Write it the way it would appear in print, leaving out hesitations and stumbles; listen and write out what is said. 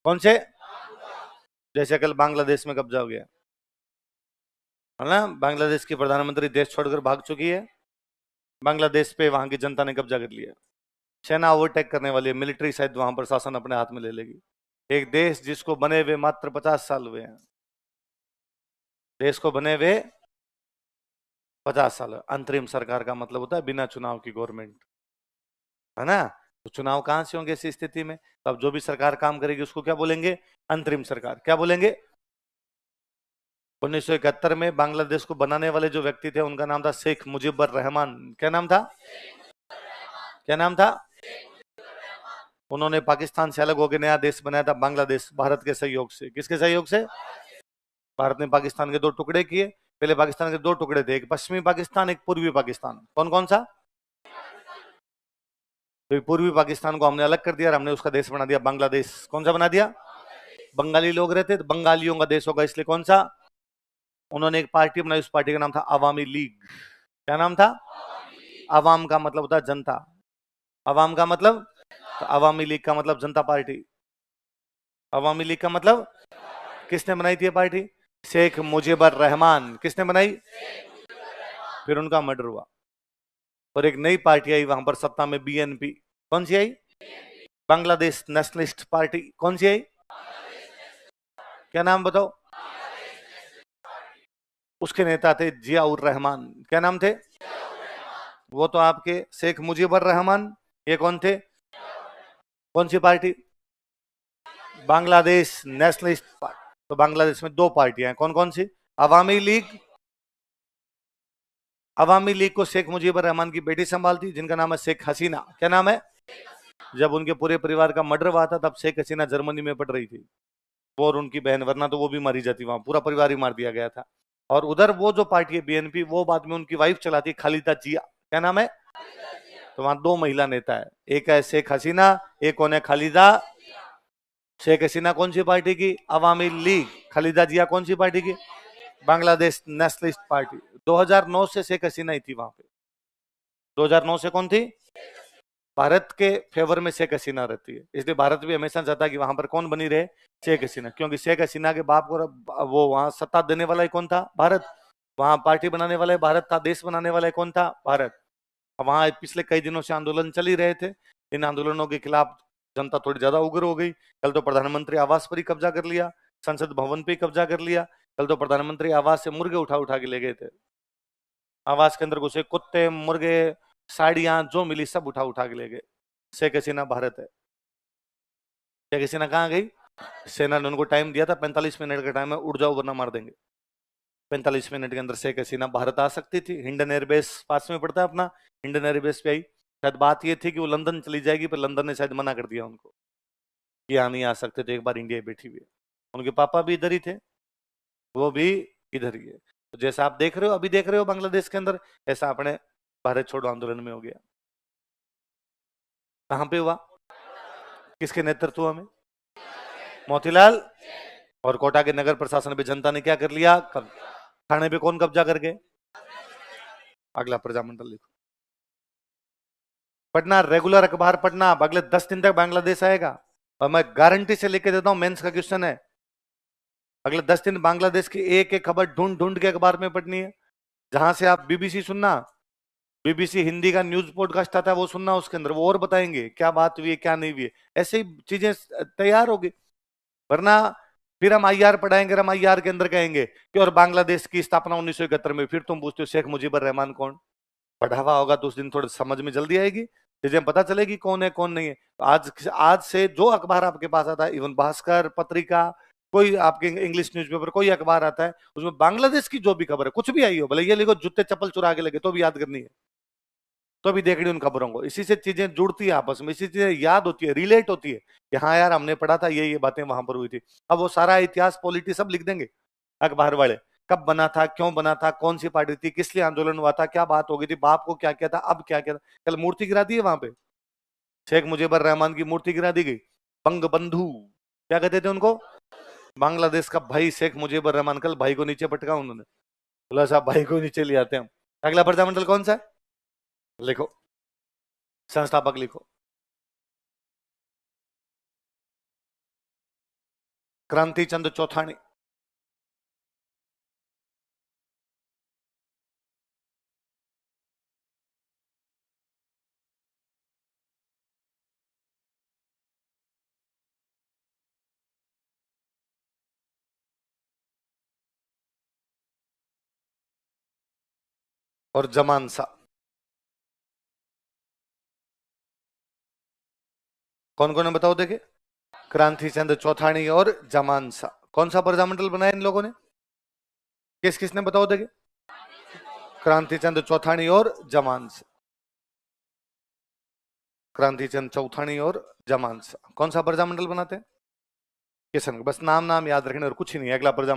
कौन से? जैसे कल बांग्लादेश में कब्जा हो गया है ना, बांग्लादेश की प्रधानमंत्री देश छोड़कर भाग चुकी है, बांग्लादेश पे वहां की जनता ने कब्जा कर लिया, सेना ओवरटेक करने वाली है, मिलिट्री शायद वहां पर शासन अपने हाथ में ले लेगी। एक देश जिसको बने हुए मात्र 50 साल हुए हैं, देश को बने हुए 50 साल, अंतरिम सरकार का मतलब होता है बिना चुनाव की गवर्नमेंट, है ना। तो चुनाव कहां से होंगे इस स्थिति में? तो अब जो भी सरकार काम करेगी उसको क्या बोलेंगे? अंतरिम सरकार। क्या बोलेंगे? 1971 में बांग्लादेश को बनाने वाले जो व्यक्ति थे उनका नाम था शेख मुजीबुर रहमान। क्या नाम था? क्या नाम था? उन्होंने पाकिस्तान से अलग होकर नया देश बनाया था बांग्लादेश, भारत के सहयोग से। किसके सहयोग से? भारत ने पाकिस्तान के दो टुकड़े किए। पहले पाकिस्तान के दो टुकड़े थे, एक पश्चिमी पाकिस्तान, एक पूर्वी पाकिस्तान। कौन कौन सा? तो पूर्वी पाकिस्तान को हमने अलग कर दिया और हमने उसका देश बना दिया बांग्लादेश। कौन सा बना दिया? बंगाली लोग रहते तो बंगालियों का देश होगा, इसलिए कौन सा? उन्होंने एक पार्टी बनाई, उस पार्टी का नाम था अवामी लीग। क्या नाम था? अवाम का मतलब होता है जनता, अवाम का मतलब, तो अवामी लीग का मतलब जनता पार्टी। अवामी लीग का मतलब, किसने बनाई थी ये पार्टी? शेख मुजीबुर रहमान। किसने बनाई? फिर उनका मर्डर हुआ और एक नई पार्टी आई वहां पर सत्ता में, बीएनपी। कौन सी आई? Bangladesh Nationalist Party. कौन सी आई? क्या नाम बताओ? उसके नेता थे जियाउर रहमान। क्या नाम थे? वो तो आपके शेख मुजीबुर रहमान, ये कौन थे? कौन सी पार्टी? Bangladesh Nationalist party. तो बांग्लादेश में दो पार्टियां हैं, कौन कौन सी? अवामी लीग, अवामी लीग को शेख मुजीबुर रहमान की बेटी संभालती, जिनका नाम है शेख हसीना। क्या नाम है? जब उनके पूरे परिवार का मर्डर हुआ था तब शेख हसीना जर्मनी में पढ़ रही थी, वो और उनकी बहन, वरना तो वो भी मारी जाती, वहां पूरा परिवार ही मार दिया गया था। और उधर वो जो पार्टी है बीएनपी, वो बाद में उनकी वाइफ चलाती है, खालिदा जिया। क्या नाम है? तो वहां दो महिला नेता है, एक है शेख हसीना, एक कौन है? खालिदा। शेख हसीना कौन सी पार्टी की? अवामी लीग। खालिदा जिया कौन सी पार्टी की? Bangladesh Nationalist party. 2009 से शेख हसीना ही थी वहां पे। 2009 से कौन थी? भारत के फेवर में शेख हसीना रहती है, इसलिए भारत भी हमेशा चाहता है कि वहां पर कौन बनी रहे? शेख हसीना, क्योंकि शेख हसीना के बाप को वो वहां सत्ता देने वाला ही कौन था? भारत। वहां पार्टी बनाने वाला भारत था, देश बनाने वाला कौन था? भारत। वहां पिछले कई दिनों से आंदोलन चल ही रहे थे, इन आंदोलनों के खिलाफ जनता थोड़ी ज्यादा उग्र हो गई। कल तो प्रधानमंत्री आवास पर ही कब्जा कर लिया, संसद भवन पे ही कब्जा कर लिया। कल तो प्रधानमंत्री आवास से मुर्गे उठा उठा के ले गए थे, आवास के अंदर घुसे कुत्ते, मुर्गे, साड़ियां जो मिली सब उठा उठा के ले गए। शेख हसीना भारत है। शेख हसीना कहाँ गई? सेना ने उनको टाइम दिया था, 45 मिनट का टाइम है, उड़ जाओ वरना मार देंगे। 45 मिनट के अंदर शेख हसीना भारत आ सकती थी, हिंडन एयरबेस पास में पड़ता है अपना, हिंडन एयरबेस पे आई। शायद बात ये थी कि वो लंदन चली जाएगी, पर लंदन ने शायद मना कर दिया उनको कि यहाँ नहीं आ सकते, तो एक बार इंडिया बैठी हुई है। उनके पापा भी इधर ही थे, वो भी इधर ही है। तो जैसा आप देख रहे हो, अभी देख रहे हो बांग्लादेश के अंदर, ऐसा अपने भारत छोड़ो आंदोलन में हो गया। कहां पे हुआ? किसके नेतृत्व में? मोतीलाल। और कोटा के नगर प्रशासन पे जनता ने क्या कर लिया? थाने पे कौन कब्जा कर गए? अगला प्रजामंडल लिखो, पढ़ना, रेगुलर अखबार पढ़ना, अगले 10 दिन तक बांग्लादेश आएगा और मैं गारंटी से लेके देता हूं, मेंस का क्वेश्चन है, अगले 10 दिन बांग्लादेश की एक एक खबर ढूंढ ढूंढ के अखबार में पढ़नी है। जहां से आप बीबीसी सुनना, बीबीसी हिंदी का न्यूज पॉडकास्ट आता है वो सुनना, उसके अंदर वो और बताएंगे क्या बात हुई है क्या नहीं हुई है, ऐसे ही चीजें तैयार होगी। वरना फिर हम आईआर पढ़ाएंगे, हम आईआर के अंदर कहेंगे कि और बांग्लादेश की स्थापना 1971 में, फिर तुम पूछते हो शेख मुजीबुर रहमान कौन? पढ़ा हुआ होगा तो उस दिन थोड़ा समझ में जल्दी आएगी, चीजें पता चलेगी कौन है कौन नहीं है। तो आज से जो अखबार आपके पास आता है, इवन भास्कर पत्रिका, कोई आपके इंग्लिश न्यूज़पेपर, कोई अखबार आता है, उसमें बांग्लादेश की जो भी खबर है, कुछ भी आई हो, भले ये लिखो जूते चप्पल चुरा के लगे, तो भी याद करनी है, तो भी देखनी उन खबरों को। इसी से चीजें जुड़ती है आपस में, इसी चीजें याद होती है, रिलेट होती है कि हाँ यार हमने पढ़ा था, ये बातें वहां पर हुई थी। अब वो सारा इतिहास, पॉलिटी सब लिख देंगे अखबार वाले, कब बना था, क्यों बना था, कौन सी पार्टी थी, किस लिए आंदोलन हुआ था, क्या बात हो गई थी, बाप को क्या किया था, अब क्या किया था। कल मूर्ति गिरा दी है वहां पे, शेख मुजीबुर रहमान की मूर्ति गिरा दी गई। बंग बंधु क्या कहते थे उनको? बांग्लादेश का भाई शेख मुजीबुर रहमान, कल भाई को नीचे पटका उन्होंने, बोला साहब भाई को नीचे ले आते हैं हम। अगला प्रजामंडल कौन सा है? लिखो, संस्थापक लिखो। क्रांति चंद चौथानी, और जमानसा। कौन कौन है बताओ देखे? क्रांति चंद चौथानी और जमानसा। कौन सा प्रजामंडल बनाया इन लोगों ने? किस किसने बताओ देखे? क्रांति चंद चौथानी और जमानसा। क्रांति चंद चौथानी और जमानसा कौन सा प्रजामंडल बनाते हैं? किशन। बस नाम नाम याद रखने और कुछ ही नहीं। अगला प्रजा